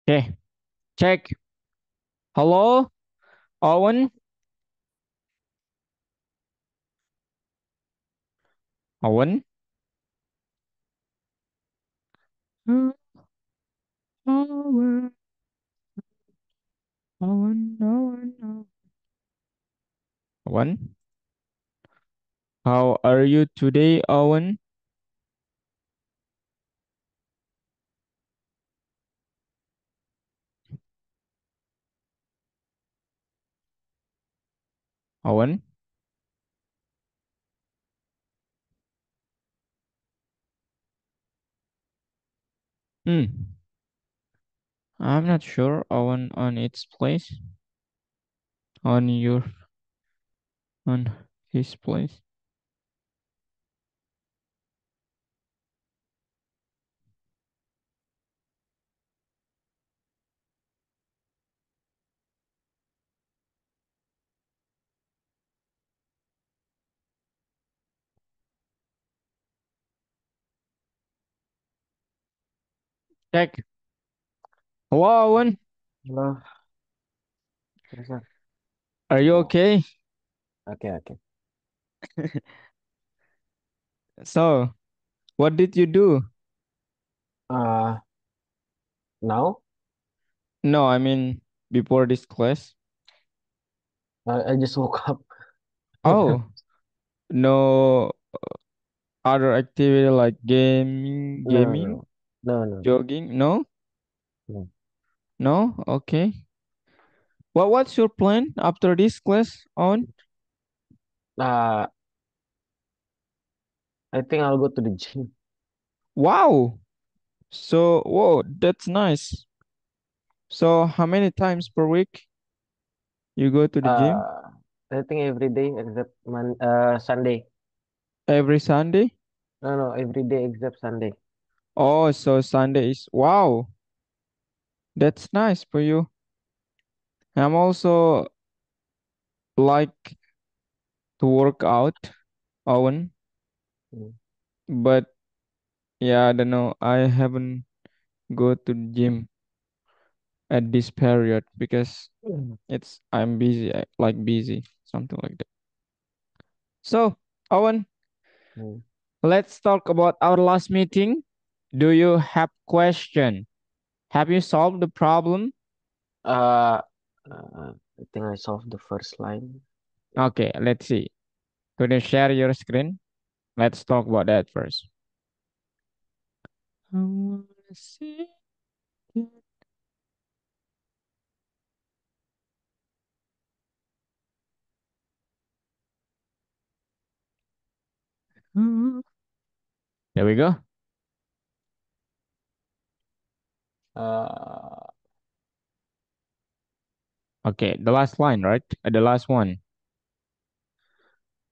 Okay, check. Hello, Owen. Owen. Owen. Owen. Owen. Owen. Owen. How are you today, Owen? Owen. Hmm. I'm not sure. Owen on its place. On your. On his place. Check. Hello, Owen. Halo, Reza. Are you Oh, okay? oke. So, what did you do? Uh, Now No, I mean before this class. I just woke up. Oh, no other activity like gaming, No, no, no, jogging? No, no. no. Okay. What's your plan after this class on? Uh, I think I'll go to the gym. Wow. So, whoa, that's nice. So, how many times per week you go to the gym? Uh, I think every day except Sunday. Every Sunday? No, no, every day except Sunday. Oh, so Sunday is wow. That's nice for you. I'm also like to work out, Owen, Mm. but yeah, I don't know. I haven't go to the gym at this period because Mm. it's I'm busy, like busy, something like that. So, Owen, Mm. let's talk about our last meeting. Do you have question? Have you solved the problem? Uh, I think I solved the first line. Okay, let's see. Could you share your screen? Let's talk about that first. I wanna see it. There we go. Uh, Okay, the last line, right? The last one.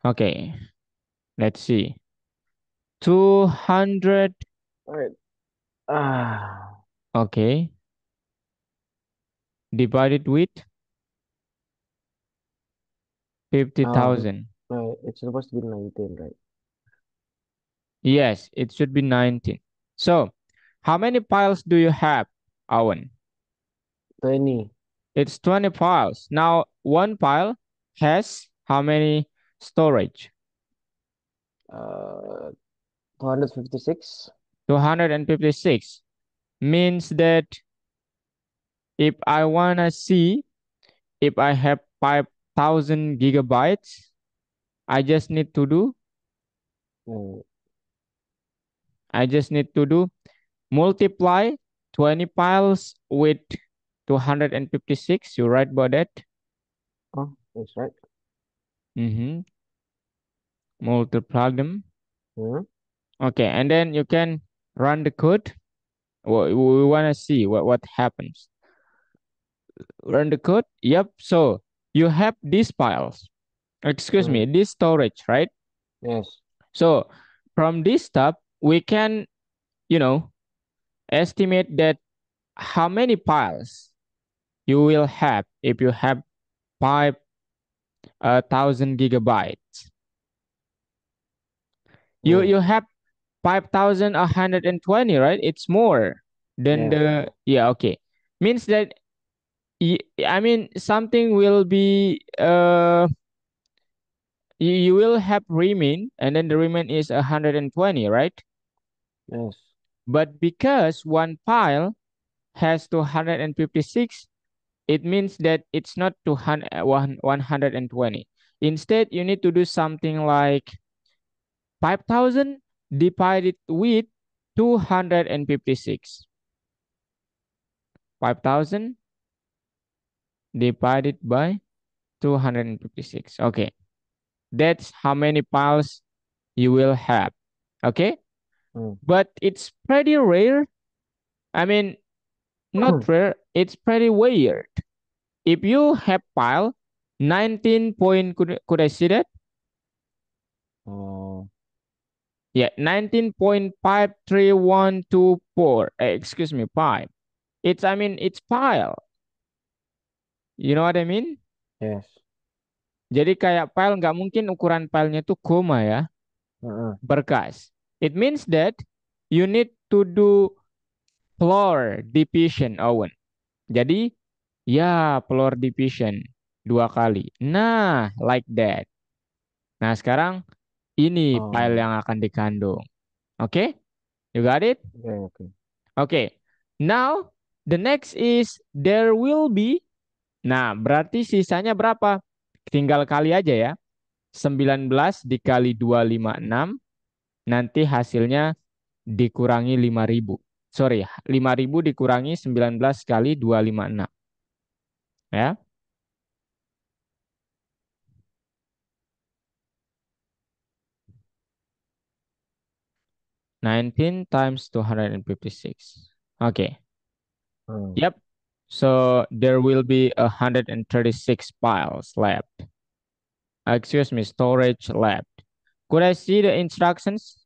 Okay, let's see. 200. Alright. Ah, Okay, divided with um, 50,000. no, it's supposed to be 19, right? Yes, it should be 19. So, how many piles do you have, Owen? 20. It's 20 piles. Now, one pile has how many storage? Uh, 256. 256. Means that if I wanna see if I have 5,000 gigabytes, I just need to do, Mm. I just need to do multiply 20 piles with 256. You right about that? Oh, that's right. Mm-hmm. Multiply them. Hmm? Okay, and then you can run the code. We want to see what happens. Run the code. Yep. So you have these files. Excuse me, Mm. this storage, right? Yes. So from this stuff, we can, you know, estimate that how many files you will have if you have 5,000 gigabytes. You Mm. have 5,120, right? It's more than Yes. the, yeah, okay. Means that I mean something will be you will have remain and then the remain is 120, right? Yes. But because one pile has 256, it means that it's not 120. Instead, you need to do something like 5,000 divided with 256. 5,000 divided by 256. Okay, that's how many piles you will have. Okay, Mm. but it's pretty rare. I mean, not rare, it's pretty weird. If you have pile 19 point, could I see that? uh, Yeah, 19.53124. Excuse me, 5. It's, I mean, it's pile. You know what I mean? yes. Jadi kayak file nggak mungkin ukuran filenya tuh koma ya, Uh-uh. berkas. It means that you need to do floor division, Owen. Jadi ya floor division 2 kali. Nah, like that. Nah, sekarang ini file Oh, yang akan dikandung. Oke? You got it? okay, okay. Oke. Now, the next is there will be. Nah, berarti sisanya berapa? Tinggal kali aja ya. 19 dikali 256. Nanti hasilnya dikurangi 5.000. Sorry, 5.000 dikurangi 19 kali 256. Ya. 19 times 256. Okay. Hmm. Yep. So there will be 136 files left. Excuse me, storage left. Could I see the instructions?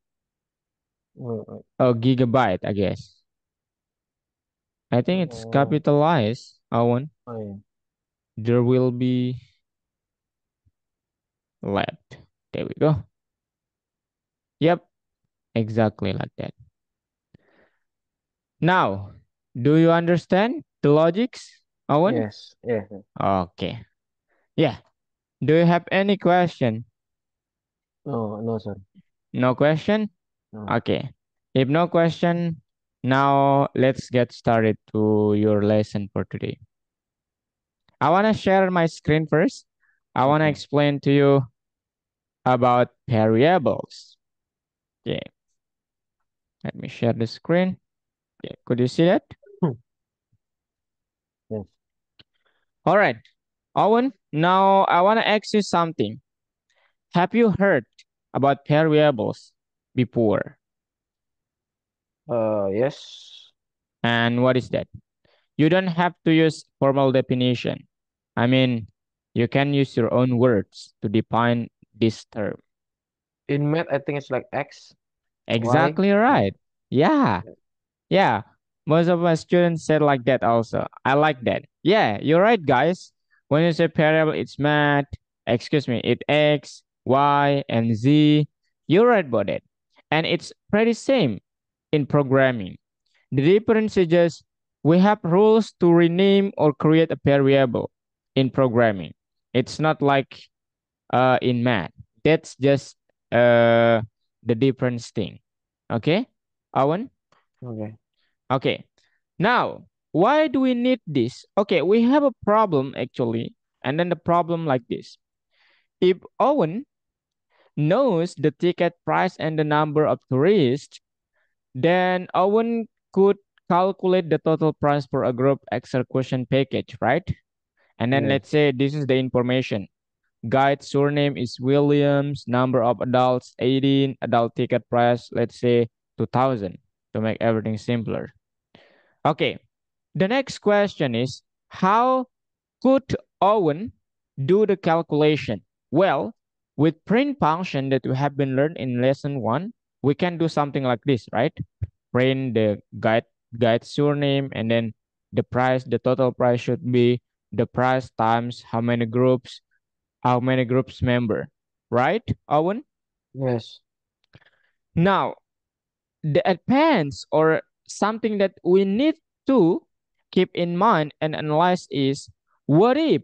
A gigabyte, I guess. I think it's Oh, capitalized, Owen. oh, yeah. There will be left. There we go. Yep, exactly like that. Now, do you understand the logics, Owen? Yes, yes, yes. Okay. Yeah. Do you have any question? No, no, sir. No question? No. Okay. If no question, now let's get started to your lesson for today. I want to share my screen first. I want to Okay. explain to you about variables. Okay, let me share the screen. Okay, could you see that? Hmm. Yes. All right, Owen, now I want to ask you something. Have you heard about variables before? Yes. And what is that? You don't have to use formal definition. I mean, you can use your own words to define this term. In math, I think it's like X, Y. Exactly Yeah. right. Yeah. Yeah, most of my students said like that also. I like that. Yeah, you're right, guys. When you say variable, it's math, excuse me, it X, Y, and Z. You're right about it. And it's pretty same in programming. The difference is just we have rules to rename or create a variable in programming. It's not like in math. That's just the difference thing. Okay, Owen? Okay. Okay. Now, why do we need this? Okay, we have a problem actually. And then the problem like this. If Owen knows the ticket price and the number of tourists, then Owen could calculate the total price for a group execution package, right? And then Yes. let's say this is the information. Guide surname is Williams, number of adults 18, adult ticket price, let's say 2,000 to make everything simpler. Okay, the next question is how could Owen do the calculation? Well, with print function that we have been learned in lesson 1, we can do something like this, right? Print the guide surname and then the price, the total price should be the price times how many groups member, right, Owen? Yes. Now, the advance or something that we need to keep in mind and analyze is, what if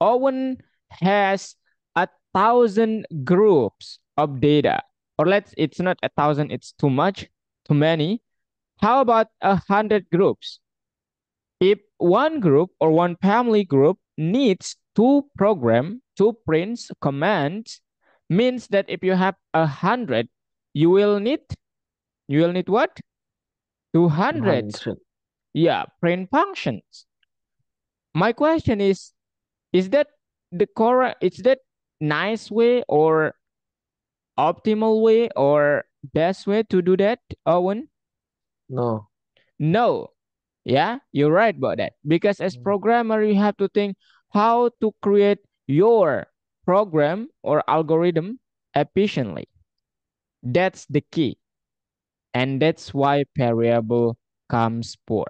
Owen has 1,000 groups of data? Or it's not 1,000, it's too much, too many. How about 100 groups? If one group or one family group needs to program, to print commands, means that if you have 100, you will need what? 200. 100. Yeah, print functions. My question is that the correct, is that nice way or optimal way or best way to do that, Owen? No. No. Yeah, you're right about that. Because as Mm. programmer, you have to think how to create your program or algorithm efficiently. That's the key. And that's why variable comes for.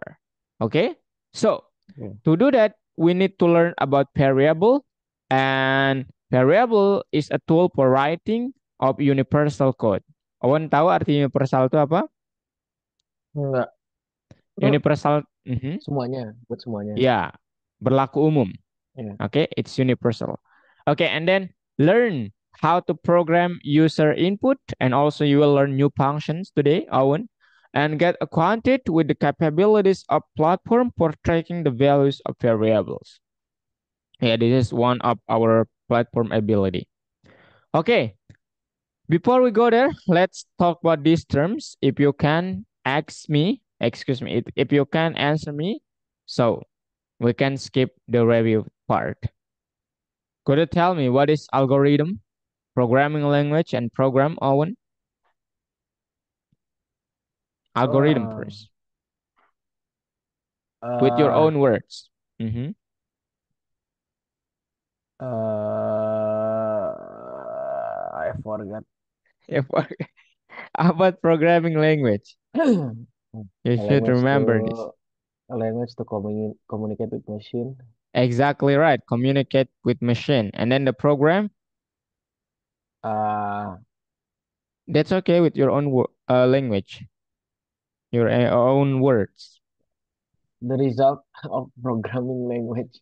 Okay? So Okay. to do that, we need to learn about variable. And variable is a tool for writing of universal code. Owen tahu arti universal itu apa? Enggak. Itu Universal, mhm. semuanya, buat semuanya. Ya, berlaku umum. Yeah. Okay, it's universal. Okay, and then learn how to program user input, and also you will learn new functions today, Owen, and get acquainted with the capabilities of platform for tracking the values of variables. Yeah, this is one of our platform ability. Okay, before we go there, let's talk about these terms. If you can ask me, excuse me, if you can answer me, so we can skip the review part. Could you tell me what is algorithm, programming language, and program, Owen? Algorithm Uh, first, with your uh, own words. Mm-hmm. I forgot. About programming language, you A should language remember this. to a language to communicate with machine. Exactly right. Communicate with machine. And then the program, Uh, that's okay with your own language, your own words. the result of programming language.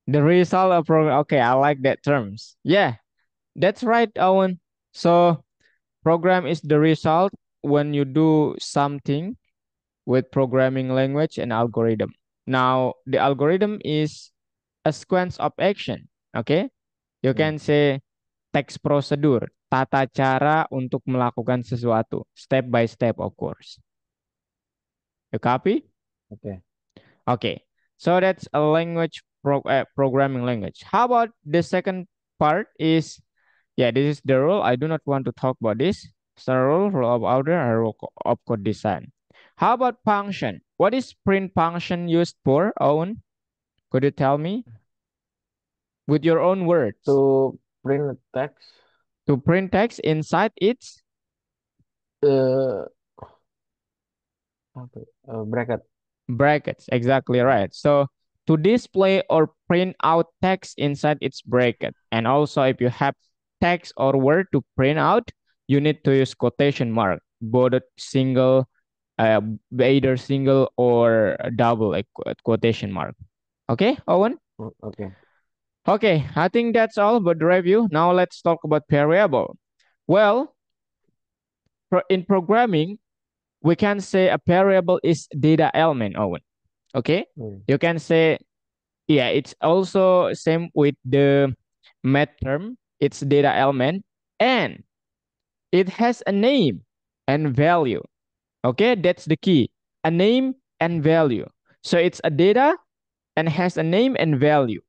The result of program. Okay, I like that terms. Yeah, that's right, Owen. So program is the result when you do something with programming language and algorithm. Now, the algorithm is a sequence of action. Okay, you Hmm. can say text procedure, tata cara untuk melakukan sesuatu, step by step, of course. You copy? Okay. Okay, so that's a language programming language. How about the second part is, yeah, this is the rule. I do not want to talk about this. So rule of order, and rule of code design. How about function? What is print function used for, Owen? Could you tell me with your own words? To print the text, To print text inside its uh, bracket. brackets. Exactly right. So to display or print out text inside its bracket. And also if you have text or word to print out, you need to use quotation mark, both single, uh, either single or double, like quotation mark. Okay, Owen? Okay. Okay, I think that's all about the review. Now let's talk about variable. Well, in programming, we can say a variable is data element, Owen. Okay, Hmm. you can say, yeah, it's also same with the math term. It's data element and it has a name and value. Okay, that's the key. A name and value. So it's a data and has a name and value.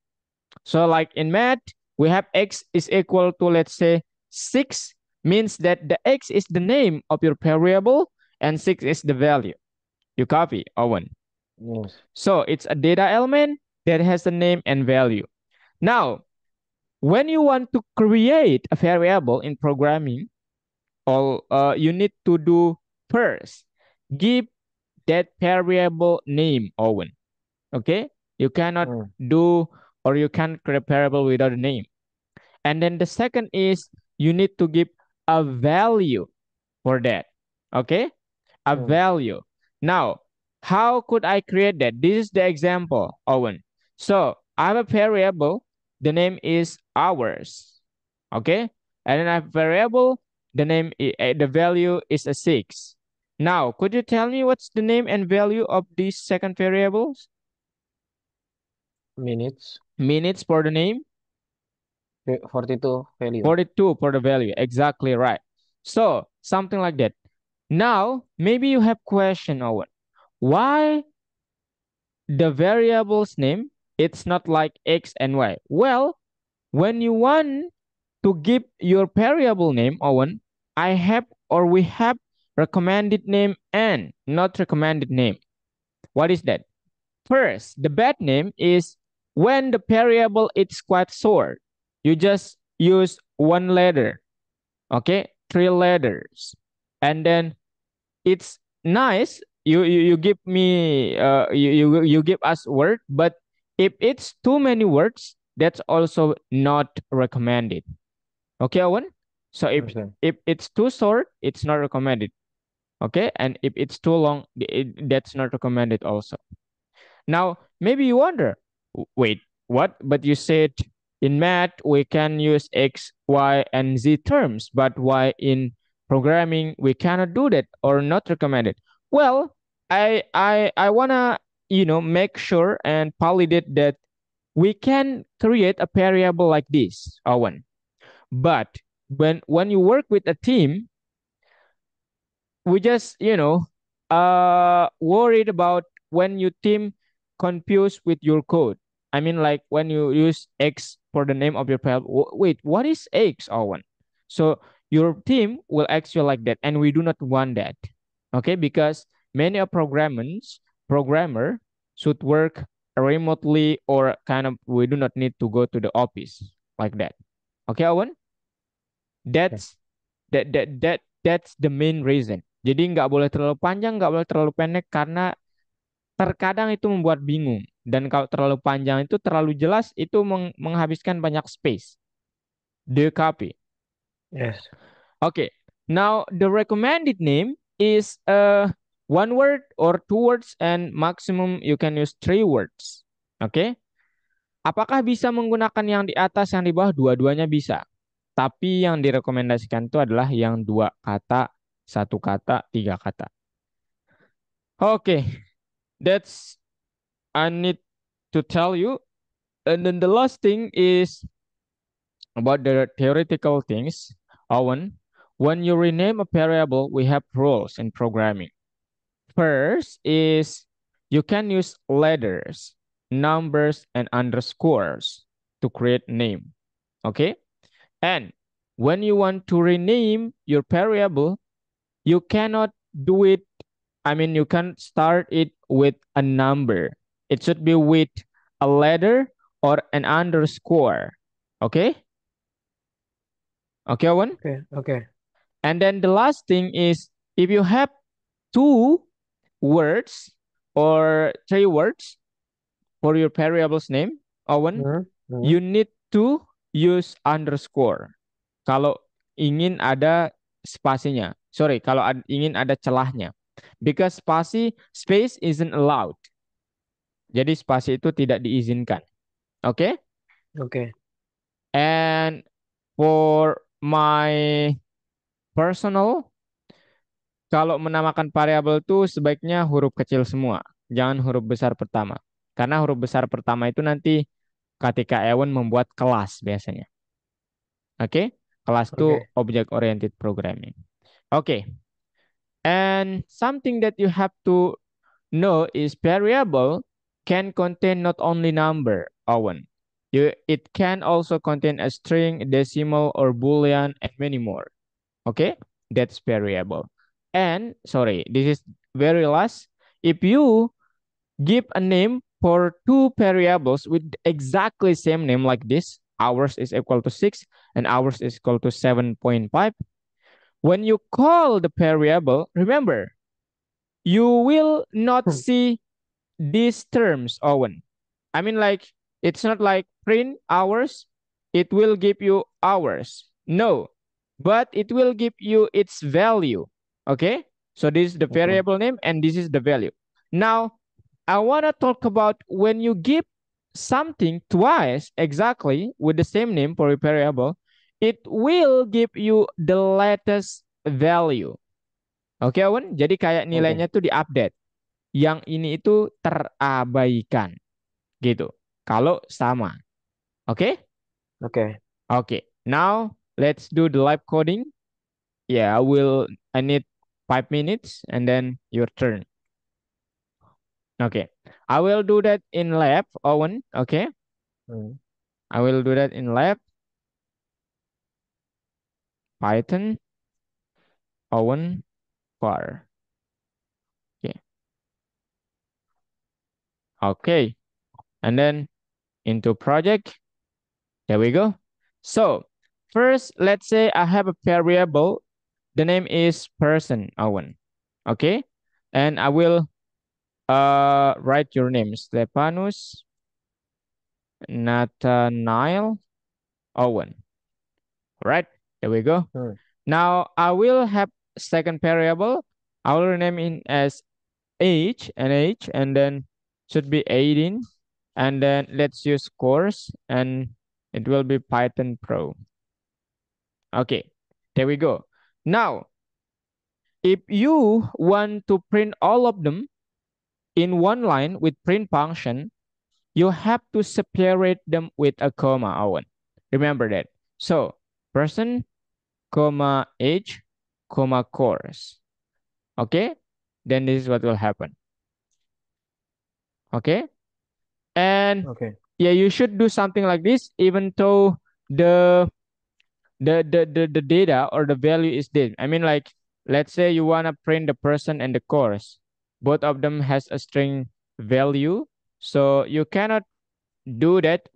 So like in math, we have x is equal to, let's say, 6, means that the x is the name of your variable and 6 is the value. You copy, Owen. Yes. So it's a data element that has a name and value. Now, when you want to create a variable in programming, all you need to do first, give that variable name, Owen. Okay? You cannot Hmm. do or you can't create a variable without a name. And then the second is you need to give a value for that. Okay? A Hmm. value. Now, How could I create that? This is the example, Owen. So I have a variable. The name is hours. Okay. And then I have a variable. The value is a 6. Now, could you tell me what's the name and value of these second variables? Minutes. Minutes for the name, 42 value. 42 for the value. Exactly right. So something like that. Now, maybe you have question, Owen. Why the variable's name, it's not like X and Y? Well, when you want to give your variable name, Owen, I have or we have recommended name and not recommended name. What is that? First, the bad name is when the variable is quite short. You just use one letter, okay? 3 letters. And then it's nice. You give me you give us word, but if it's too many words, that's also not recommended. Okay, Owen? So Understand. if it's too short, it's not recommended. Okay, and if it's too long, that's not recommended also. Now, maybe you wonder, wait, what? But you said in math we can use X, Y, and Z terms, but why in programming we cannot do that or not recommended? Well, I wanna make sure and validate that we can create a variable like this, Owen. But when you work with a team, we just worried about when you team confused with your code. I mean, like when you use X for the name of your file. Wait, what is X, Owen? So your team will ask you like that, and we do not want that. Okay, because many of programmer should work remotely, or kind of we do not need to go to the office like that. Okay, Owen? Okay. That's the main reason. Jadi nggak boleh terlalu panjang, nggak boleh terlalu pendek karena terkadang itu membuat bingung. Dan kalau terlalu panjang itu terlalu jelas itu menghabiskan banyak space. Do you copy? Yes. Okay. Now the recommended name is one word or 2 words and maximum you can use 3 words. Oke. Okay? Apakah bisa menggunakan yang di atas yang di bawah? Dua-duanya bisa. Tapi yang direkomendasikan itu adalah yang 2 kata, 1 kata, 3 kata. Okay, that's I need to tell you. And then the last thing is about the theoretical things. Owen, when you rename a variable, we have rules in programming. First is you can use letters, numbers, and underscores to create name. Okay? And when you want to rename your variable, you cannot do it. I mean, you can start it with a number. It should be with a letter or an underscore. Okay? Okay, Owen? Okay. Okay. And then the last thing is if you have 2 words or 3 words for your variable's name, Owen, you need to use underscore. Kalau ingin ada spasinya. Sorry, kalau ingin ada celahnya. Because space isn't allowed. Jadi spasi itu tidak diizinkan. Oke? Okay? Okay. And for my personal, kalau menamakan variabel itu sebaiknya huruf kecil semua. Jangan huruf besar pertama. Karena huruf besar pertama itu nanti ketika Ewan membuat kelas biasanya. Oke? Okay? Kelas itu Okay. object oriented programming. Oke. Okay. And something that you have to know is variable can contain not only number, Owen. It can also contain a string, decimal, or boolean, and many more. Okay, that's variable. And sorry, this is very last. If you give a name for 2 variables with exactly same name like this, ours is equal to 6 and ours is equal to 7.5. When you call the variable, remember, you will not see these terms, Owen. I mean, like, it's not like print hours, it will give you hours. No, but it will give you its value. Okay? So this is the variable name and this is the value. Now, I want to talk about when you give something twice exactly with the same name for a variable, it will give you the latest value. Oke, Owen? Jadi kayak Okay. nilainya tuh diupdate. Yang ini itu terabaikan gitu. Kalau sama. Oke? Okay. Oke. Now, let's do the live coding. Yeah, I need 5 minutes and then your turn. Okay. I will do that in lab, Owen. Okay. Hmm. I will do that in lab. Python, Owen, var. Okay. Okay. And then into project. There we go. So first, let's say I have a variable. The name is person, Owen. Okay. And I will write your name, Stepanus Nathaniel Owen. Right. There we go. Hmm. Now I will have second variable. I will rename it as age and then should be 18 and then let's use course and it will be Python Pro. Okay, there we go. Now, if you want to print all of them in one line with print function, you have to separate them with a comma, Owen. Remember that. So, person, comma, age, comma, course. Okay, then this is what will happen. Okay, and Okay. yeah, you should do something like this, even though the the data or the value is this. I mean, like, let's say you want to print the person and the course. Both of them has a string value. So you cannot do that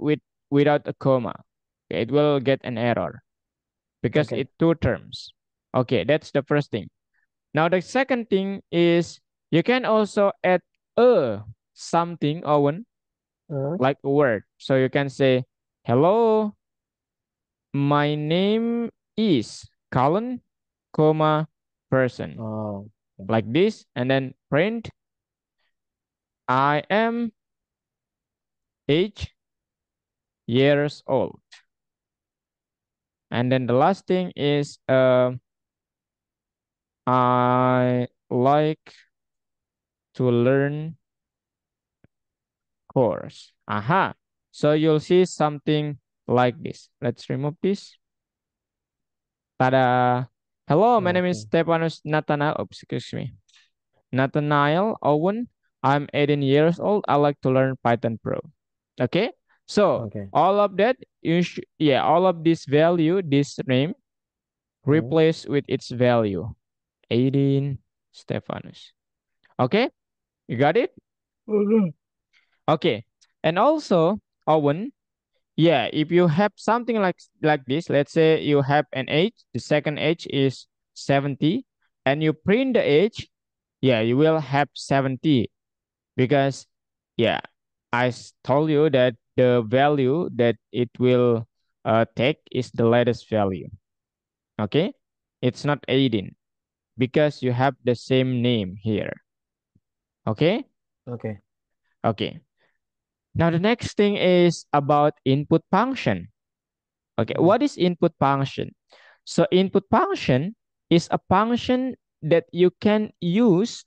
without a comma. Okay, it will get an error because Okay. it two terms. Okay, that's the first thing. Now the second thing is you can also add a something, Owen, Hmm. like a word. So you can say, hello, my name is colon, comma, person. Oh. Like this, and then print, I am age years old. And then the last thing is I like to learn course. Aha. So you'll see something like this. Let's remove this. Tada. Hello, my name is Okay. Stepanus Nathanael. Oops, excuse me. Nathanael Owen. I'm 18 years old. I like to learn Python Pro. Okay. So Okay. all of that, yeah, all of this value, this name, Hmm. replace with its value. 18 Stefanus. Okay. You got it? Okay. Okay. And also, Owen, yeah, if you have something like this, let's say you have an age, the second age is 70, and you print the age, yeah, you will have 70 because yeah, told you that the value that it will take is the latest value. Okay, it's not 18 because you have the same name here. Okay. Okay. Okay, now the next thing is about input function. Okay, Hmm. what is input function? So input function is a function that you can use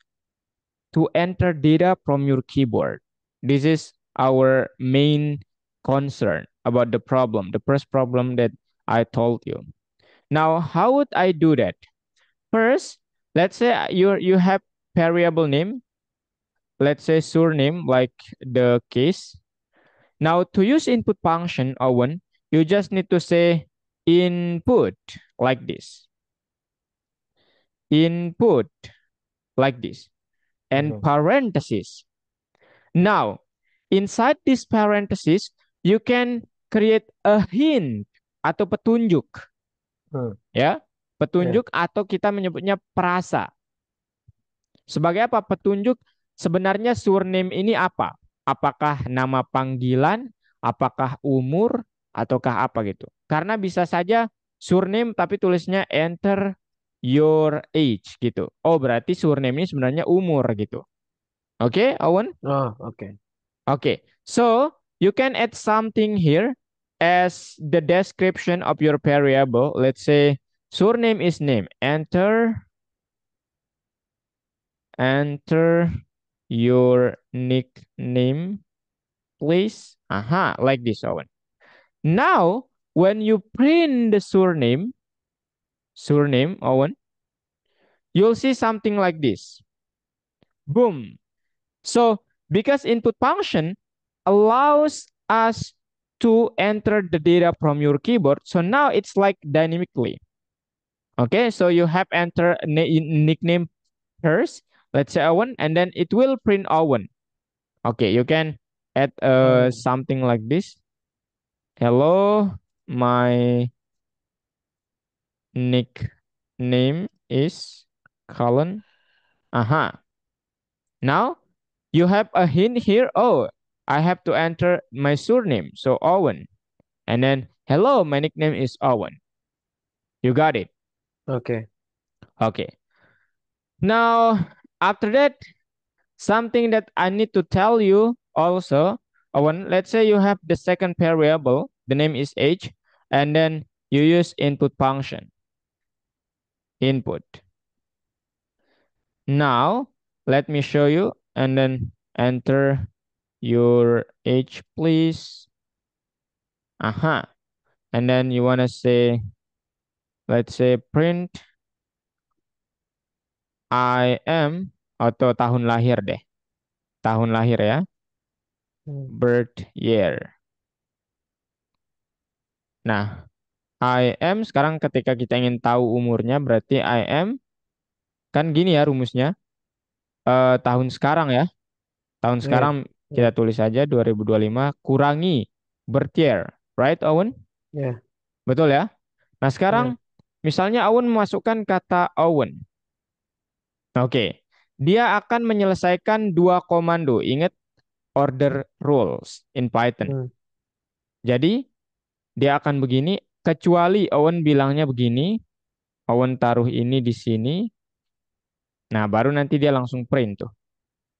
to enter data from your keyboard. This is our main concern about the problem, the first problem that I told you. Now, how would I do that? First, let's say you have variable name, let's say surname like the case. Now, to use input function, Owen, you just need to say input like this, input like this, and Okay. parentheses. Now, inside this parenthesis, you can create a hint atau petunjuk, Hmm. ya. Yeah. Petunjuk atau kita menyebutnya prasa. Sebagai apa? Petunjuk sebenarnya surname ini apa? Apakah nama panggilan, apakah umur, ataukah apa gitu. Karena bisa saja surname tapi tulisnya enter your age gitu. Oh, berarti surname ini sebenarnya umur gitu. Okay, Owen? Oh, okay. Okay, so you can add something here as the description of your variable. Let's say surname is name. Enter your nickname, please. Aha, like this, Owen. Now, when you print the surname, Owen, you'll see something like this. Boom. So, because input function allows us to enter the data from your keyboard, so now it's like dynamically. Okay, so you have enter nickname first, let's say Owen, and then it will print Owen. Okay, you can add Oh, something like this. Hello, my nickname is Colin. Aha. Now you have a hint here. Oh, I have to enter my surname. So Owen. And then, hello, my nickname is Owen. You got it. okay. Okay. Now, after that, something that I need to tell you also, Owen, let's say you have the second variable, the name is age, and then you use input function, input. Now, let me show you, and then enter your age, please. Aha. And then you want to say, let's say print I am, atau tahun lahir deh. Tahun lahir ya. Hmm. Birth year. Nah, I am sekarang ketika kita ingin tahu umurnya berarti I am kan gini ya rumusnya. Tahun sekarang ya. Tahun Yeah, sekarang yeah, kita tulis saja 2025 kurangi birth year. Right, Owen? yeah, Betul ya? Nah, yeah. sekarang misalnya Owen memasukkan kata Owen. Oke. Dia akan menyelesaikan dua komando. Ingat order rules in Python. Hmm. Jadi, dia akan begini, kecuali Owen bilangnya begini, Owen taruh ini di sini. Nah, baru nanti dia langsung print tuh.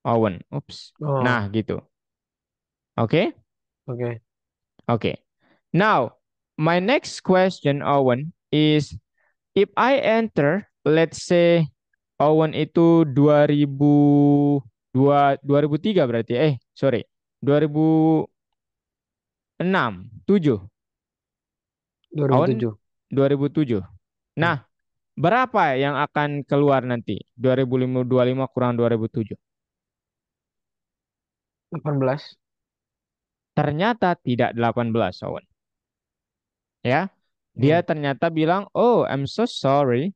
Owen. Ups. Oh, Nah, gitu. Oke? okay. Oke. Now, my next question, Owen, is if I enter, let's say Owen itu 2003 berarti. Sorry. 2006, 7. Owen 2007. 2007. Hmm. Nah, berapa yang akan keluar nanti? 2025 kurang 2007. 18. Ternyata tidak 18, Owen. Ya. Hmm. Dia ternyata bilang, "Oh, I'm so sorry.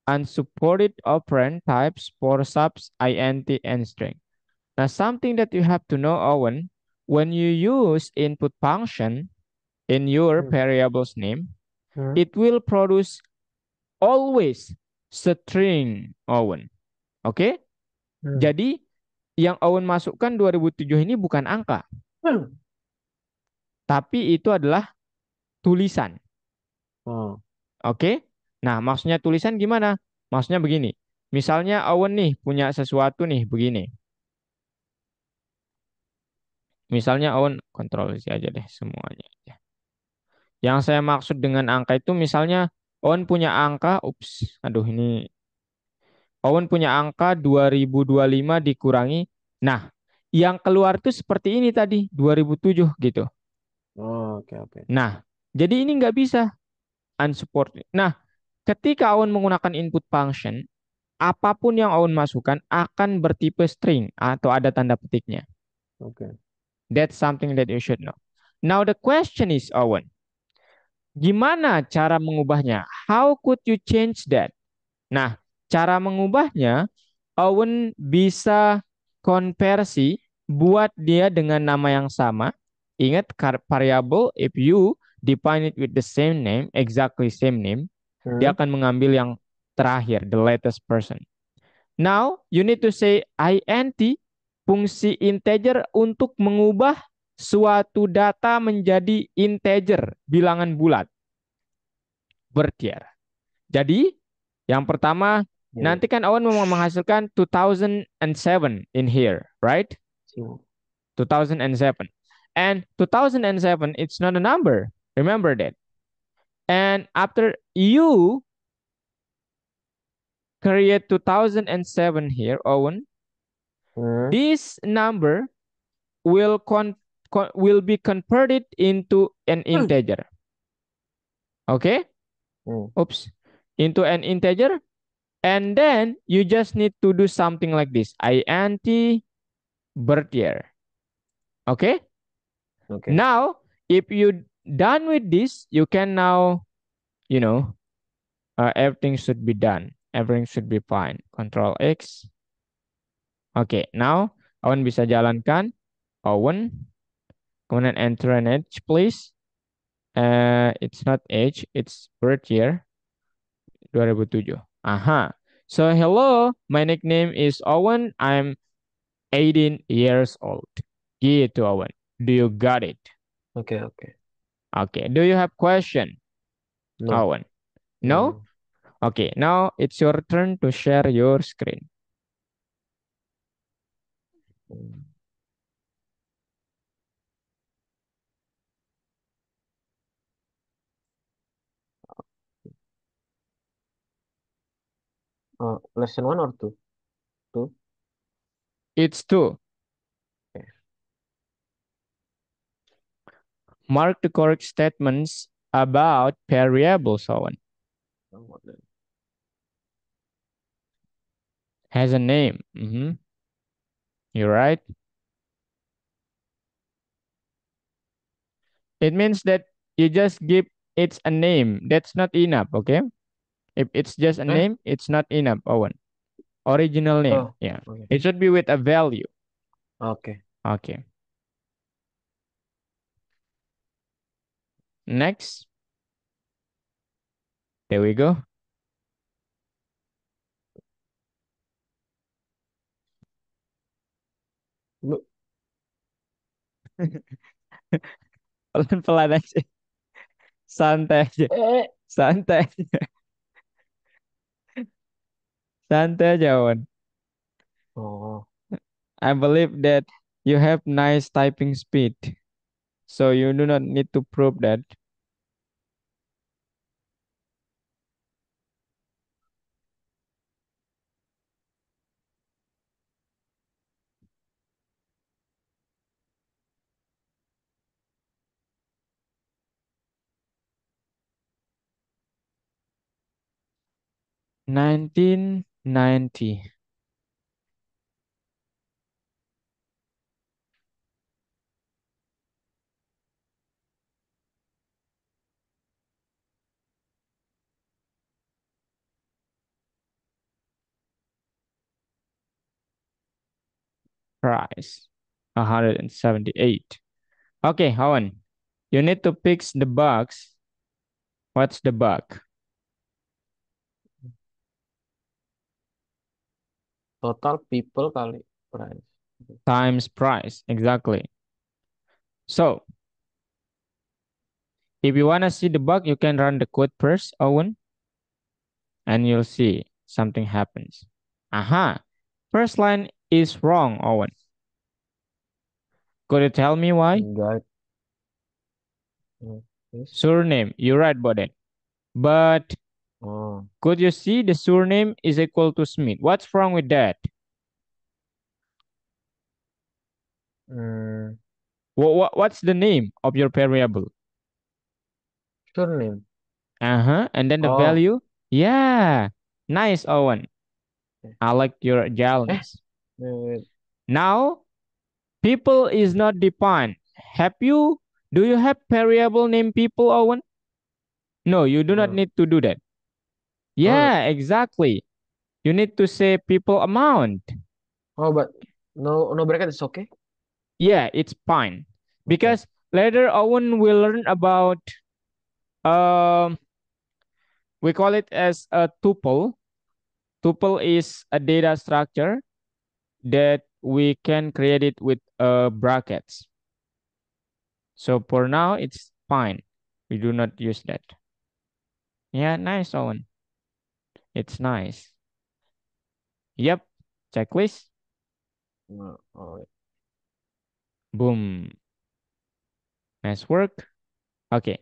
Unsupported operand types for subs, int, and string." Now, something that you have to know, Owen, when you use input function in your Hmm. variable's name, Hmm. it will produce always string, Owen. Oke? Hmm. Jadi, yang Owen masukkan 2007 ini bukan angka, Hmm. tapi itu adalah tulisan. Oh, Oke? Nah, maksudnya tulisan gimana? Maksudnya begini. Misalnya Owen nih punya sesuatu nih begini. Misalnya Owen kontrol isi aja deh semuanya. Yang saya maksud dengan angka itu misalnya Owen punya angka, aduh ini Owen punya angka 2025 dikurangi. Nah, yang keluar tuh seperti ini tadi, 2007 gitu. oh, oke, oke. Nah, jadi ini nggak bisa unsupported. Nah, ketika Owen menggunakan input function, apapun yang Owen masukkan akan bertipe string atau ada tanda petiknya. Oke. That's something that you should know. Now the question is, Owen, gimana cara mengubahnya? How could you change that? Nah, cara mengubahnya, Owen bisa konversi buat dia dengan nama yang sama. Ingat variable if you define it with the same name, exactly same name, dia Hmm. akan mengambil yang terakhir, the latest person. Now, you need to say int fungsi integer untuk mengubah suatu data menjadi integer, bilangan bulat, birth year. Jadi, yang pertama Yeah, Nanti kan Owen mau menghasilkan 2007 in here, right? yeah. 2007. And 2007, it's not a number. Remember that. And after you create 2007 here, Owen, Hmm. this number will will be converted into an integer. Okay? Hmm. Oops. Into an integer. And then you just need to do something like this. int birth year. Okay? Okay. Now, if you done with this, you can now, you know, everything should be done. Everything should be fine. Control X. Oke, now Owen bisa jalankan. Owen, kemudian enter an age, please. It's not age, it's birth year 2007. Aha. So hello, my nickname is Owen. I'm 18 years old. Gitu, Owen. Do you got it? Okay. Okay. Okay. Do you have question, No. Owen? No. No? No. Okay. Now it's your turn to share your screen. Hmm. Lesson one or two? Two. It's two. Okay. Mark the correct statements about variables, Owen. Oh, then. Has a name. You're right. It means that you just give it a name. That's not enough, okay? If it's just a Eh. name, it's not enough, Owen. Original name, Oh. yeah. Okay. It should be with a value. Okay. Okay. Next. There we go. Look. Pelan-pelan aja. Santai aja. Eh. Santai aja. Santai aja, Owen. Oh. I believe that you have nice typing speed. So you do not need to prove that. Nineteen ninety. Price 178. Okay, Owen. You need to fix the bugs. What's the bug? Total people kali price. Times price. Exactly. So if you want to see the bug, you can run the code first, Owen, and you'll see something happens. Aha. First line is wrong, Owen. Could you tell me why? Guide. Yes. Surname. You're right about it. But Oh. could you see the surname is equal to Smith? What's wrong with that? Hmm. What's the name of your variable? Surname. Uh-huh. And then the Oh. value? Yeah. Nice, Owen. Okay. I like your Eh. agileness. Wait. Now, people is not defined. Do you have variable name people, Owen? No, you do not Oh. need to do that. Oh. Yeah, exactly. You need to say people amount. Oh. But no bracket is okay. Yeah, it's fine. Okay. Because later Owen will learn about um we call it as a tuple. Tuple is a data structure that we can create it with brackets. So for now, it's fine. We do not use that. Yeah, nice, Owen. It's nice. Yep. Checklist. Oh, Boom. Nice work. Okay.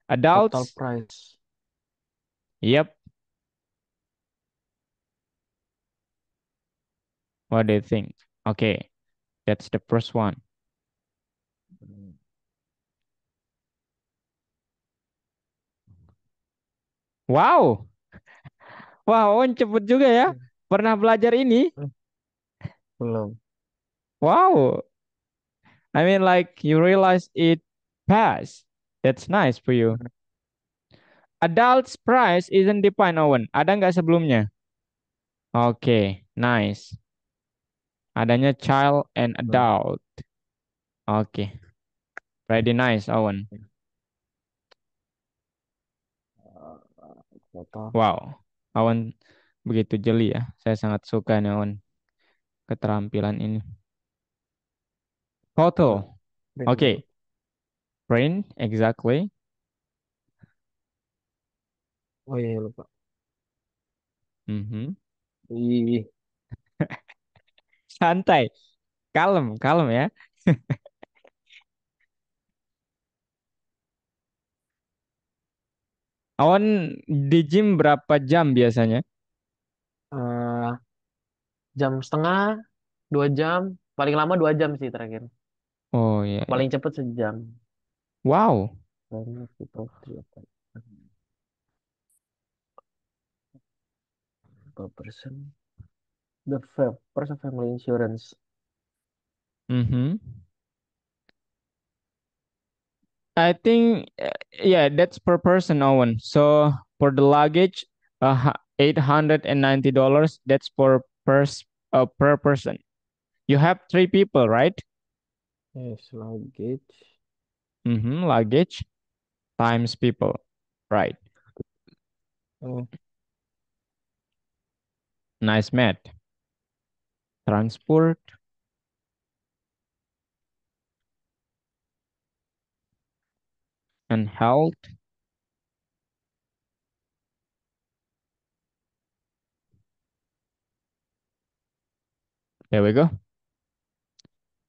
total Adults. price. Yep. What do you think? Okay. That's the first one. Hmm. Wow. Wow, On cepet juga ya. Pernah belajar ini? Hmm, belum. Wow. I mean, like you realize it passed. That's nice for you. Adult's price isn't defined, Owen. Ada nggak sebelumnya? Oke, nice. Adanya child and Hmm. adult. Oke, very nice, Owen. Total. Wow, Owen begitu jeli ya. Saya sangat suka nih, Owen, keterampilan ini. Coba Total. print dulu. Oke, print, exactly. Oh iya lupa. Mhm. Ih, Santai, kalem, kalem ya. Owen di gym berapa jam biasanya? eh, jam setengah, 2 jam. Paling lama 2 jam sih terakhir. Oh iya, iya. Paling cepet sejam. Wow. Banyak people per person. The person family insurance. Mhm. I think yeah, that's per person, Owen. So for the luggage, $890. That's per person. You have three people, right? Yes, luggage. Mm-hmm. Luggage times people, right? Oh, Nice math. Transport and health. There we go.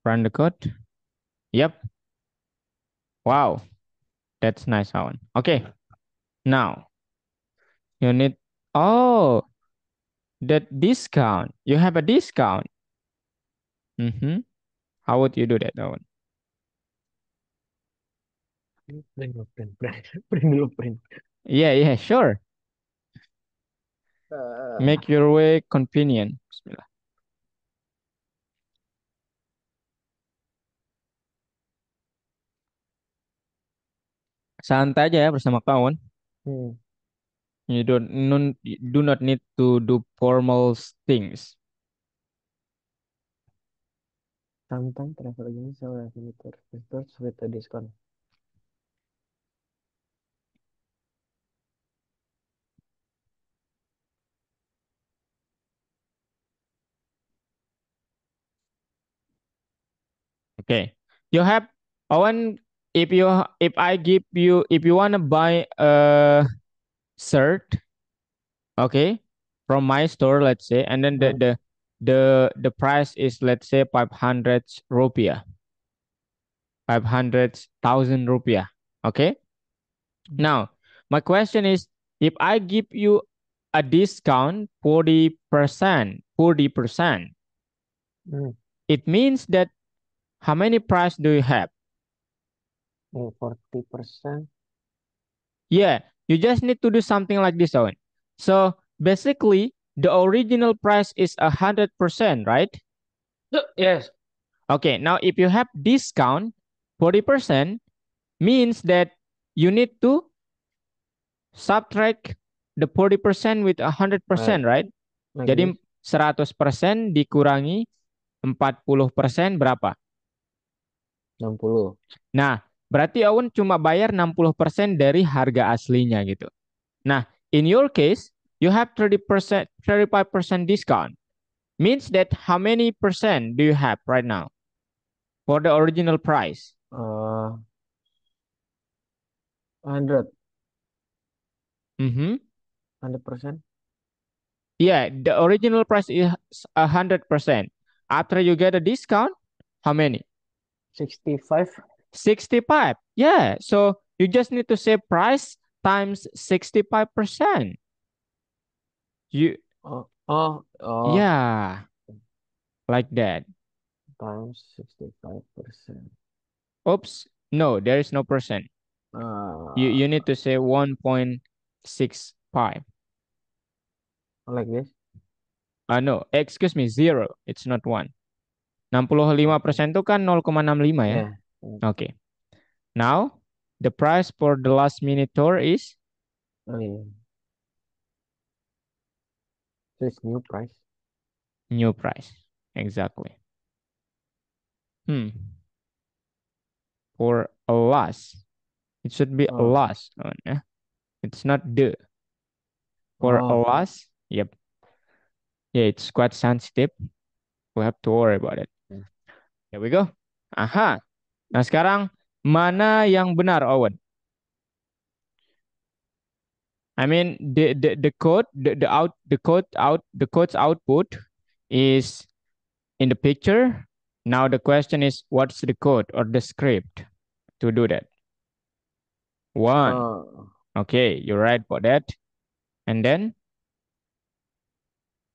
Run the code. Yep. Wow, that's nice, Owen. Okay, now you need. Oh, that discount. You have a discount. Mm-hmm. How would you do that, Owen? print dulu, print. Print dulu, print. Yeah, yeah, sure. Eh, Make your way convenient. Bismillah. Santai aja ya bersama kawan. hmm. You do not need to do formal things. Sometimes travel agency sell visitors with a discount. Okay. You have Owen, if I give you if you wanna buy a shirt, okay, from my store, let's say, and then Hmm. the price is let's say 500 rupiah, 500,000 rupiah. Okay. Now, my question is, if I give you a discount 40%, 40%, Hmm. it means that how many price do you have? 40%. Yeah, you just need to do something like this, Owen. So basically, the original price is 100%, right? Yes. Okay, now if you have discount 40% means that you need to subtract the 40% with Like 100%, right? like this. Jadi 100% dikurangi 40% berapa? 60. Nah, berarti Owen cuma bayar 60% dari harga aslinya gitu. Nah, in your case, you have 30%, 35% discount. Means that how many percent do you have right now for the original price? 100. Mm-hmm. 100%. Yeah, the original price is 100%. After you get a discount, how many? 65. 65. Yeah. So you just need to say price times 65%. You, Oh, yeah, like that. times 65%. Oops. No, there is no percent. You Uh, need to say 1.65. like this. No, excuse me, zero. It's not one. 65% itu kan 0,65 ya. Yeah. Oke. Now, the price for the last minute tour is Oh yeah. So it's new price. new price. Exactly. Hmm. For a last. It should be a Oh. last one, yeah. It's not the. For a Oh. last, yep. Yeah, it's quite sensitive. We have to worry about it. Hmm. Here we go. Aha. Nah, sekarang mana yang benar, Owen? I mean the code the code's output is in the picture. Now the question is what's the code or the script to do that? One. Oh. Okay, you're right for that. And then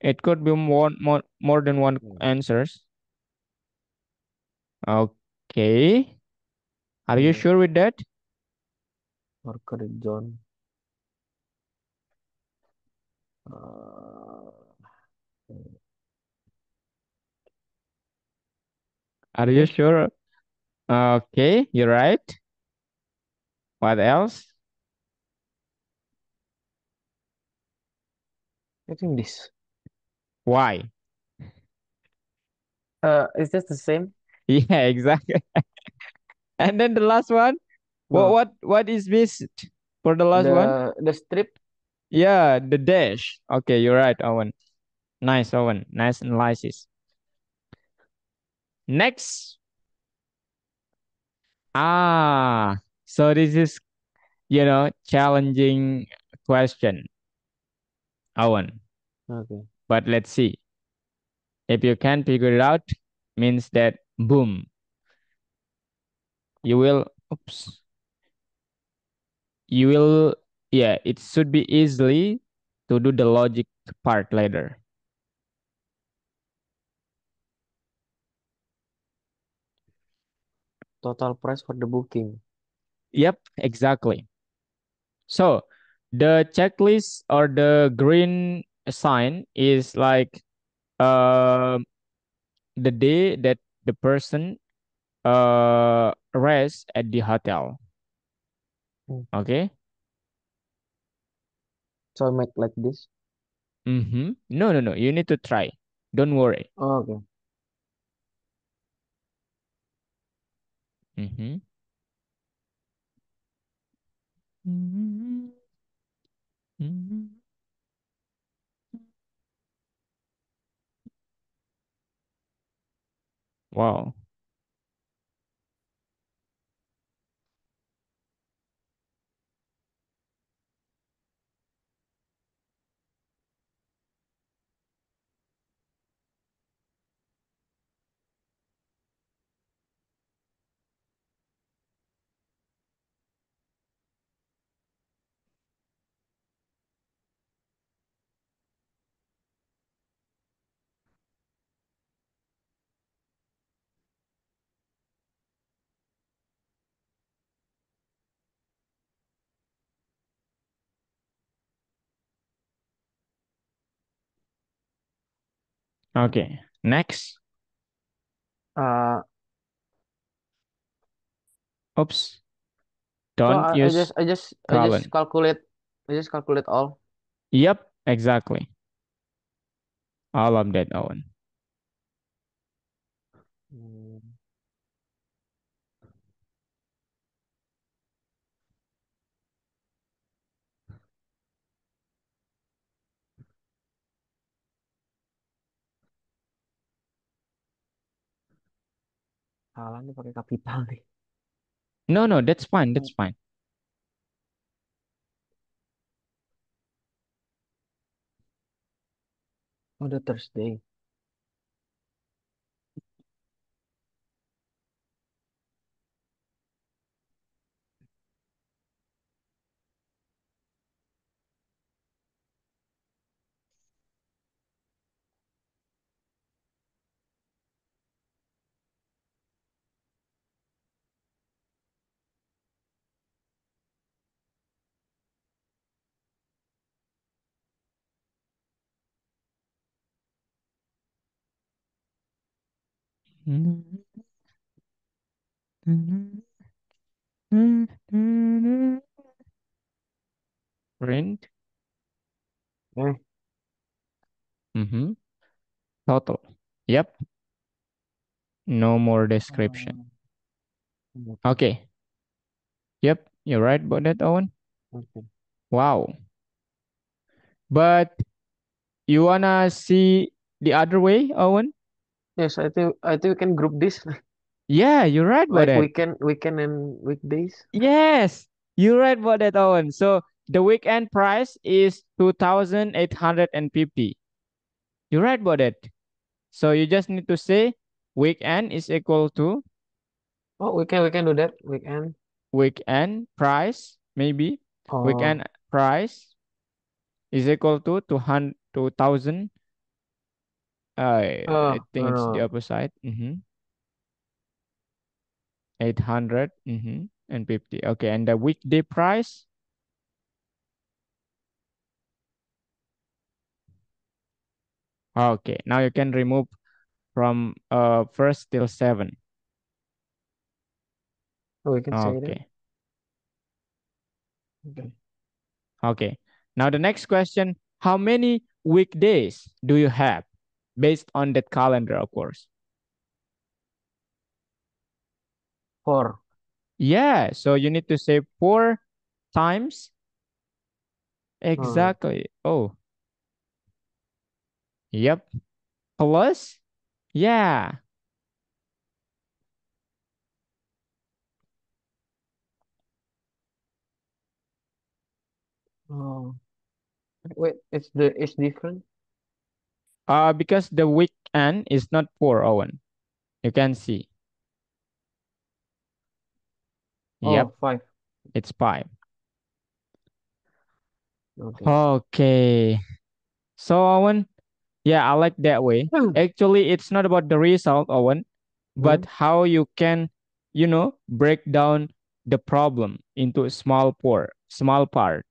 it could be more than one Hmm. answers. Okay. Are you Hmm. sure with that? Marker John. Uh, Are you this. sure? Okay, you're right. What else? I think this. Why? Is this the same? Yeah, exactly. And then the last one, No. what is missed for the last one? The strip. Yeah, the dash. Okay, you're right, Owen. Nice, Owen. Nice analysis. Next. So this is, challenging question, Owen. Okay. But let's see. If you can figure it out, means that boom, you will, oops, you will, yeah, it should be easily to do the logic part later. Total price for the booking. Yep, exactly. So the checklist or the green sign is like uh, the day that the person rests at the hotel. Hmm. Okay. So I make like this. Mm-hmm. No, no, no. You need to try. Don't worry. Oh, okay. Mm-hmm. Mm-hmm. Mm-hmm. Wow. Okay. Next. Uh, Oops. so Don't I use I just colon. calculate. I just calculate all. Yep. Exactly. All of that, Owen. Hmm. Salah nih pakai kapital nih. No, no. That's fine. Hmm. That's fine. Oh, the Thursday. Print. Eh, Mm-hmm. Total. Yep. No more description. um, okay. Okay. Yep. You're right about that, Owen. Okay. Wow. But you wanna see the other way, Owen? Yes, I think we can group this Yeah, you're right about like that. weekend and weekdays. Yes, you're right about that, Owen. So the weekend price is 2,850. You're right about it. So you just need to say weekend is equal to Oh, we can do that weekend. weekend price, maybe. Oh, Weekend price is equal to 200, 2,000. I no, think it's the no. opposite. 800 and 50. Okay, and the weekday price. Okay, now you can remove from first till seven. Oh, we can say that. Okay, Okay. okay. Now the next question: how many weekdays do you have, based on that calendar, of course? Four. Yeah, so you need to say 4 times Oh, exactly. Oh, yep. Plus, yeah. oh. Wait, it's different. Because the weekend is not 4, Owen. You can see. Yep, Oh, five. it's 5. Okay. Okay. So, Owen, yeah, I like that way. Hmm. Actually, it's not about the result, Owen, Hmm? but how you can, break down the problem into a small part.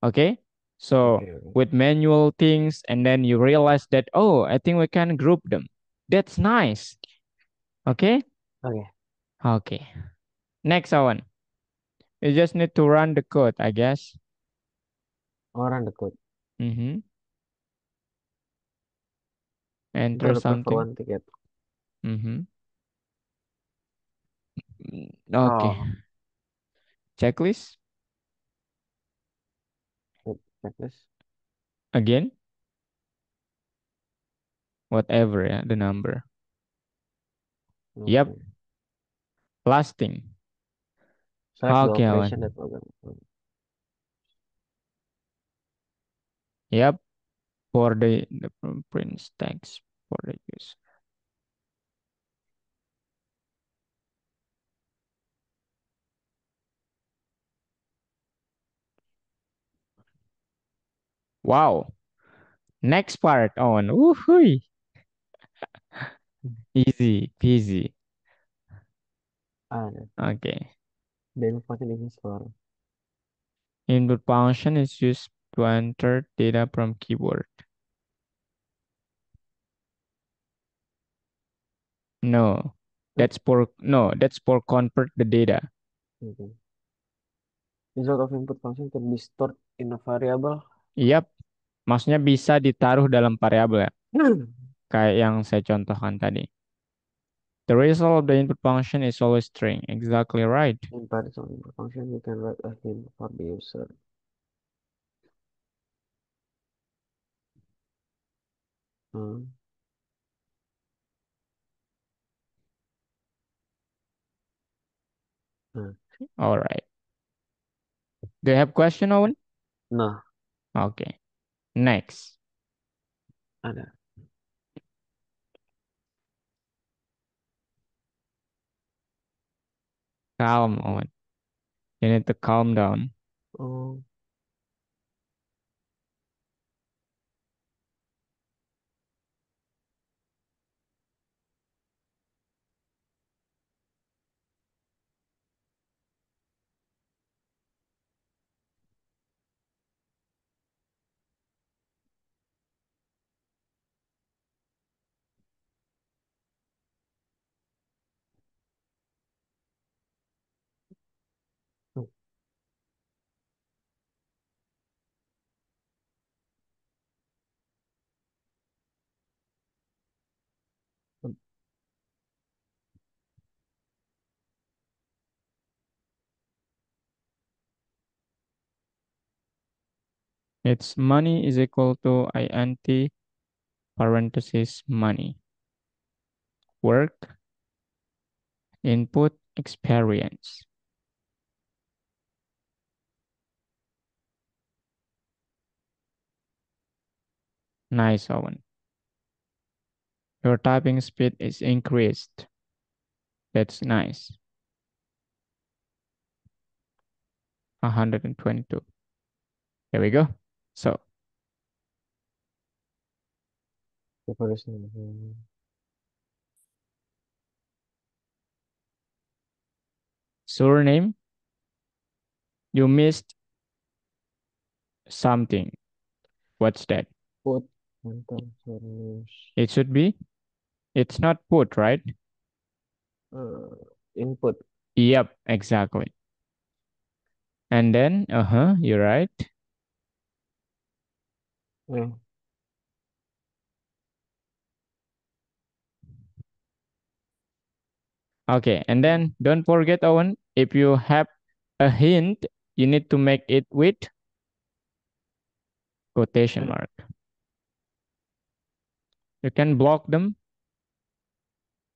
Okay? So, Okay. Okay. with manual things, and then you realize that, oh, I think we can group them. That's nice. Okay? Okay. Okay. Next, Owen. You just need to run the code, I guess. Orang the code. Mm-hmm. Enter Enter the prefer something. one ticket. Mm-hmm. Okay. Oh, Checklist checklist. again. Whatever, yeah, the number. Yep. Okay. Last thing. Select the Okay, operation that Owen. program. Yep. For the print text for the use. Wow. Next part, Owen. Woohoo. Easy peasy. Ada. Okay. Then function is store. Input function is used to enter data from keyboard. No. Hmm? That's for convert the data. Okay. Result of input function can be stored in a variable. Yap. Maksudnya bisa ditaruh dalam variabel ya. Hmm. Kayak yang saya contohkan tadi. The result of the input function is always string. Exactly right. In parts of input function, you can write a hint for the user. Hmm. Hmm. All right. Do you have question, Owen? Nah, Okay. Next. ada. Calm, Owen. You need to calm down. Oh, oh, oh, It's money is equal to int parenthesis money. Work, input, experience. Nice, Owen. Your typing speed is increased. That's nice. 122. Here we go. So, preparation. surname, you missed something. What's that? Put enter service. It should be. It's not put, right? Uh, Input. Yep, exactly. And then, you're right. Eh, Okay, and then don't forget, Owen, if you have a hint, you need to make it with quotation eh. mark. You can block them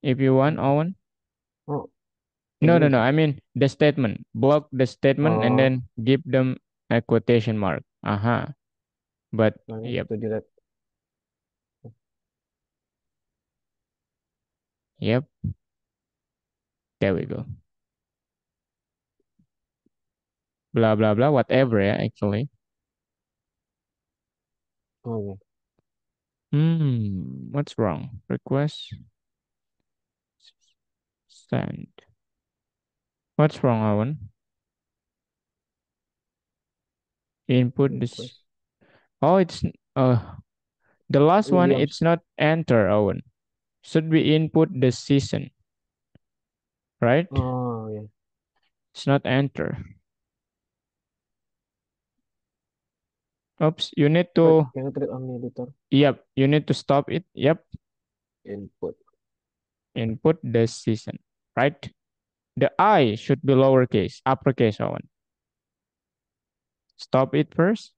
if you want, Owen. Oh, kayak No, gini no, no. bisa. I mean the statement. Block the statement and Oh, then give them a quotation mark. Aha. But nah ini yep, to delete. yep. There we go. Blah blah blah. Whatever. Yeah, actually. Oh, iya. What's wrong? Request send. What's wrong, Owen? Input this. Request. Oh, it's the last one. It's Williams. not enter, Owen. Should be input the season, right? Oh, iya. It's not enter. Oops. You need Wait, to. can you treat on editor? Yep. You need to stop it. Yep. Input. Input the season, right? The I should be lowercase, uppercase, Owen. Stop it first.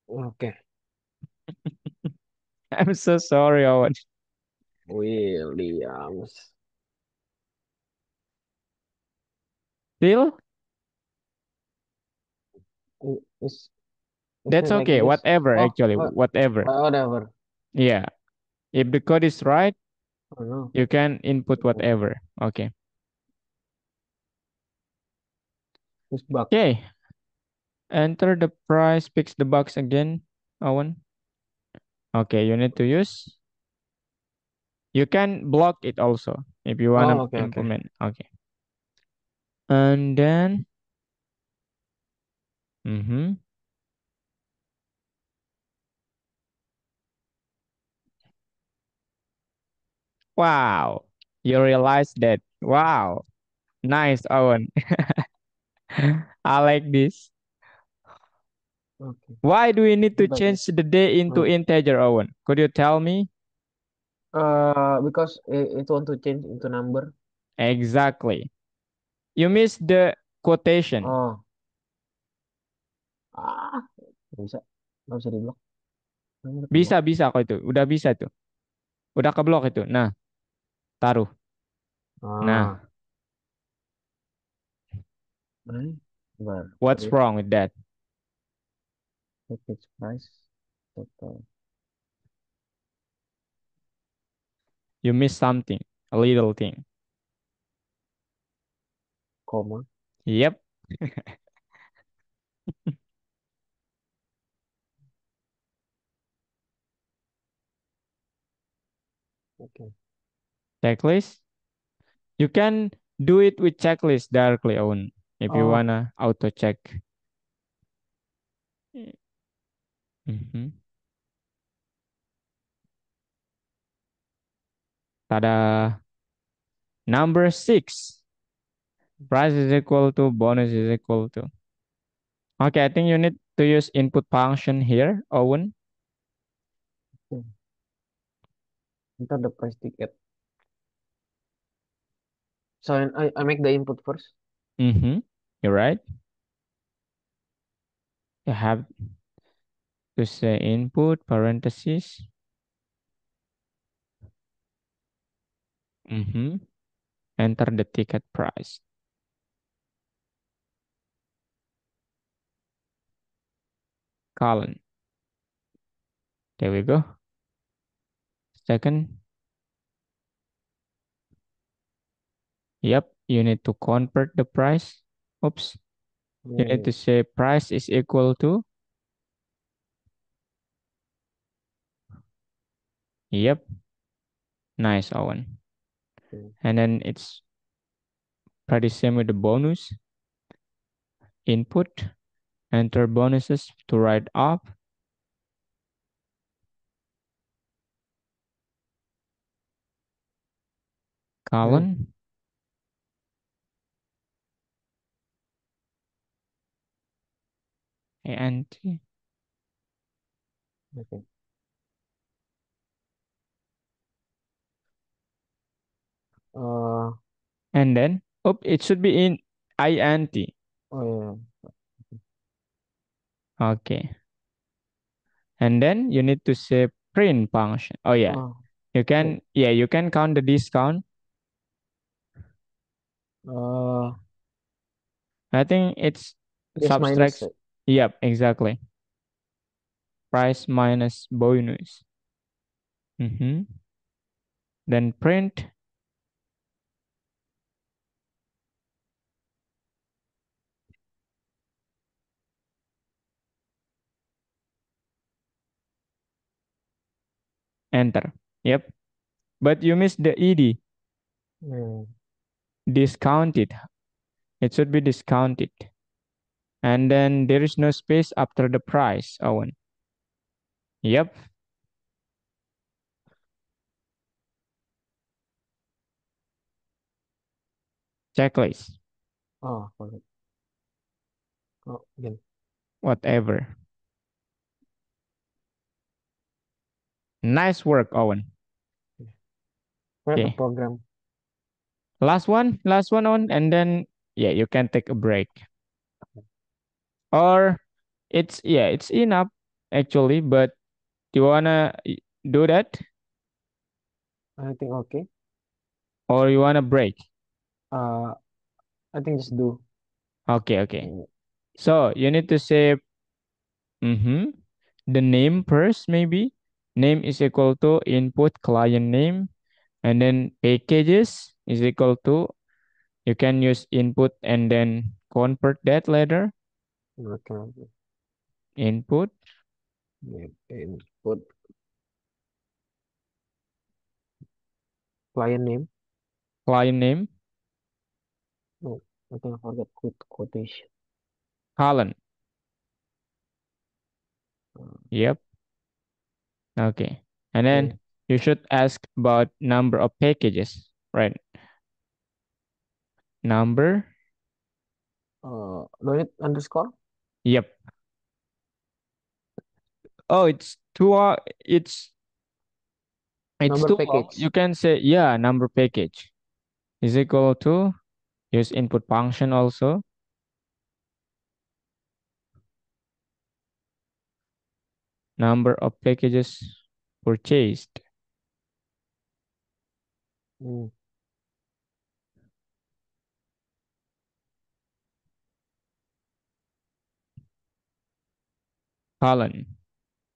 Oke. I'm so sorry, Owen. Williams. Still, Is that's it like okay. this? Whatever, Oh, actually, whatever. whatever. Yeah. If the code is right, Oh no. you can input Oh, whatever. Okay. this bug. Okay. Enter the price, fix the box again, Owen. Okay, you need to use. You can block it also if you want Oh, to oke oke. implement. Okay. And then, mm-hmm. Wow. You realize that. Wow. Nice, Owen. I like this. Oke. Why do we need to Bentar ya. change the day into Hmm. integer, Owen? Could you tell me? Because it want to change into number. Exactly. You missed the quotation. Oh, ah, nggak bisa, nggak bisa diblok. Nggak keblok. Bisa, bisa kok itu. Udah bisa tuh. Udah keblok itu. Nah, taruh. Nah, Ah, ini, bar, what's print, wrong with that? package price, total. You missed something. A little thing. Comma. Yep. Okay. Checklist. You can do it with checklist directly on if you Oh, wanna auto check. Mhm. Tada. Number 6. Price is equal to bonus is equal to. Okay, I think you need to use input function here, Owen. okay. Enter the price ticket. So I make the input first. Mm-hmm. You're right. You have to say input parentheses. Mm-hmm. Enter the ticket price. Colon. There we go. Second. Yep. You need to convert the price. Oops. You need Yeah, to say price is equal to. Yep. Nice, Owen. yeah. And then it's pretty same with the bonus. Input. Enter bonuses to write off. Mm, Colon. And okay. Uh, and then it should be in int. oh Okay. And then you need to say print function. Oh yeah. yeah. Okay. You can count the discount. Uh, I think it's Plus minus. subtracts. Yep, exactly. Price minus bonus. Mm-hmm. Then print. Enter. Yep. But you missed the ed. Yeah. Discounted. It should be discounted. And then there is no space after the price, Owen. Yep. Checklist. Oh, forgot. Oh, again. Whatever. Nice work, Owen. Write a Okay. program. Last one on, and then yeah, you can take a break. Or it's enough actually, but do you wanna do that I think okay. or you wanna break? Uh, I think just do. Okay, okay. Mm, So you need to say mm-hmm, the name first, maybe. Name is equal to input client name, and then packages is equal to you can use input and then convert that later. okay. Input Yeah, input client name. client name No, I think I forgot quotation. colon. Uh, Yep. Okay. And then okay. you should ask about number of packages, right? Number. Do I need underscore? Yep. Oh, it's Number too long. package. You can say yeah, number package is equal to use input function also. Number of packages purchased. Mm, Colon.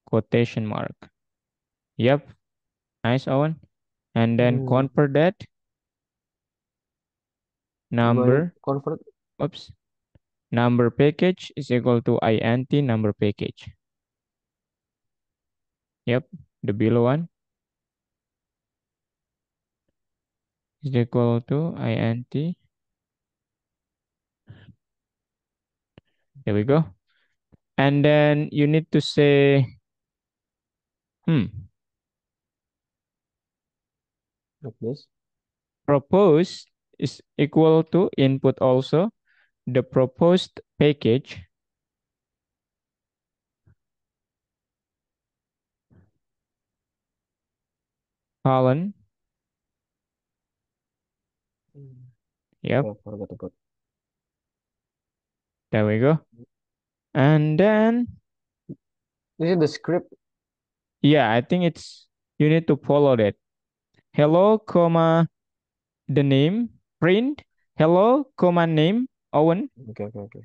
Quotation mark. Yep. Nice, Owen. And then mm, convert that. Do I need Number, convert? oops, number package is equal to int number package. Yep, the below one is equal to int. There we go. And then you need to say, Like this. proposed is equal to input also. The proposed package colon. Yep, Okay, forgot to put. there we go. And then, This is the script. yeah, I think it's, you need to follow that. Hello, comma, the name, print, hello, comma, name, Owen, Okay, okay, okay.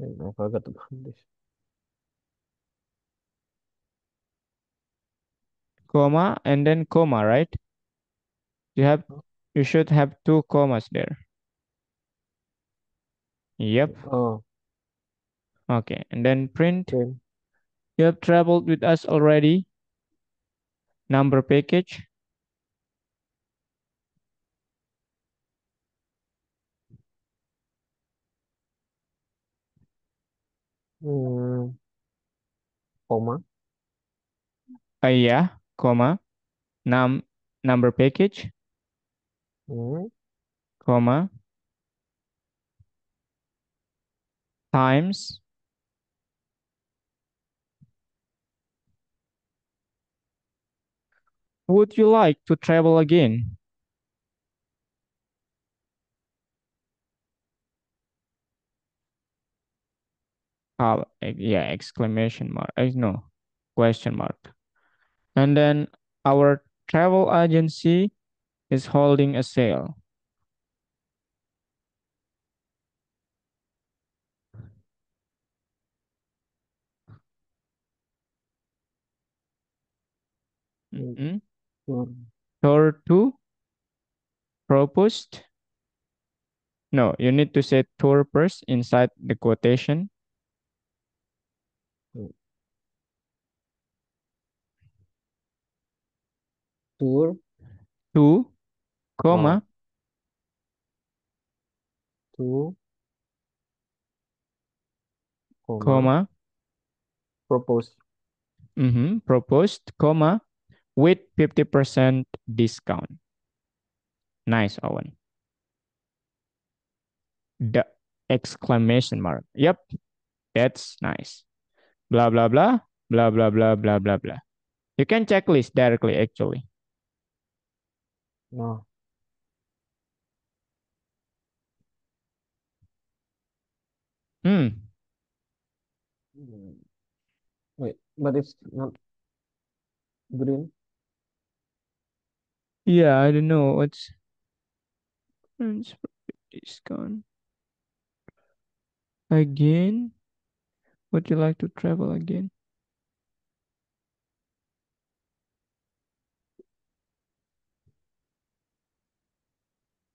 I forgot to put this. comma, and then comma, right? You have, you should have two commas there. Yep. Oh, Okay. And then print. print. You have traveled with us already. Number package. Hmm, comma. Yeah, comma, num number package, Hmm, comma, times. Would you like to travel again? Yeah, exclamation mark. No, question mark. And then our travel agency is holding a sale. Mhm. tour. Tour to proposed. No, you need to say tour first inside the quotation. Tour. To, Oh, comma, to, comma. comma, Propose. proposed, comma, with 50% discount. Nice, Owen. The exclamation mark. Yep, that's nice. Blah, blah, blah, blah, blah, blah, blah, blah, blah. You can checklist directly, actually. No. Hmm. Hmm. Wait, but it's not green. Yeah, I don't know what's discount. Again, would you like to travel again?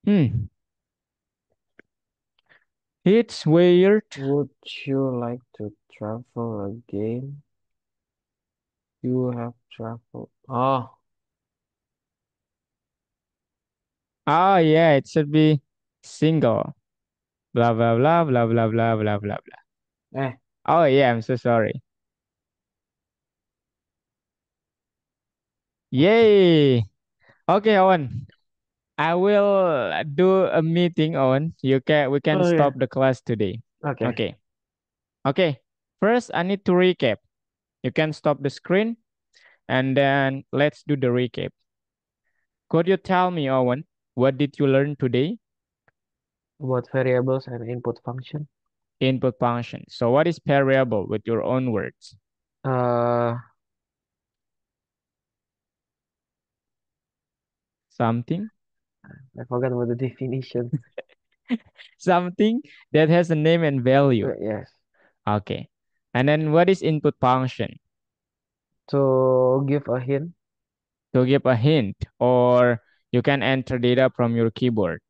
Hmm. It's weird. Would you like to travel again? You have traveled. Oh, Oh, yeah, it should be single. Blah, blah, blah, blah, blah, blah, blah, blah, blah. eh. Oh, yeah, I'm so sorry. Yay. Okay, Owen. I will do a meeting, Owen. We can Oh yeah. stop the class today. Okay. Okay. Okay. First, I need to recap. You can stop the screen and then let's do the recap. Could you tell me, Owen, what did you learn today? About variables and input function. Input function. So what is variable with your own words? Uh, Something? I forgot about the definition. Something that has a name and value. Yes. Okay. And then what is input function? To give a hint. To give a hint, or you can enter data from your keyboard,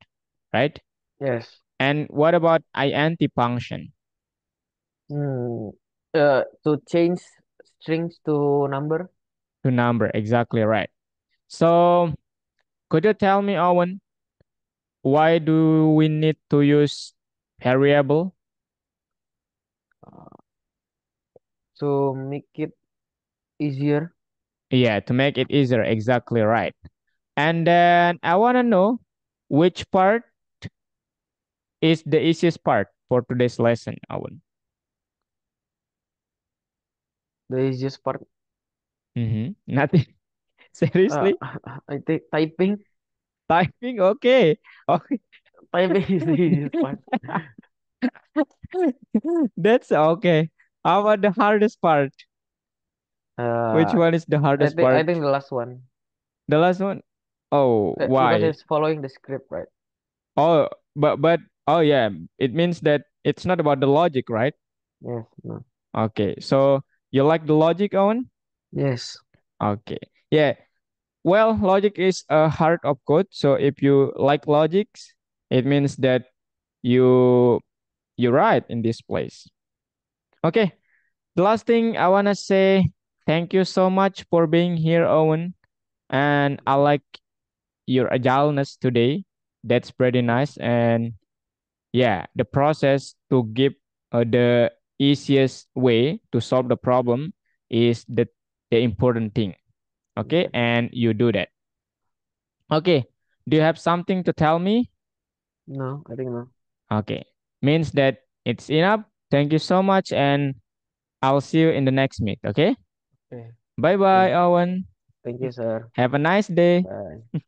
right? Yes. And what about int function? Hmm. To change strings to number. To number, exactly right. So could you tell me, Owen, why do we need to use variable? uh, to make it easier. Yeah, to make it easier, exactly right. And then I want to know which part is the easiest part for today's lesson, Owen. The easiest part. Nothing. Uh, Seriously? I think typing. Typing? Okay. Okay. Typing is the easiest part. That's okay. How about the hardest part? Which Uh, one is the I hardest think I part? think the last one. The last one? Oh, Because why? it's following the script, right? Oh, but oh yeah, it means that it's not about the logic, right? Yes. No. Okay. So you like the logic, Owen? Yes. Okay. Yeah. Well, logic is a heart of code. So if you like logics, it means that you you're right in this place. Okay. The last thing I wanna say, thank you so much for being here, Owen. And I like your agileness today. That's pretty nice. And yeah, the process to give the easiest way to solve the problem is the important thing. Okay. Okay. And you do that. Okay. Do you have something to tell me? No, I think no. Okay. Means that it's enough. Thank you so much. And I'll see you in the next meet. Okay. Okay. Bye bye, Thank, Owen. thank you, sir. Have a nice day. Bye.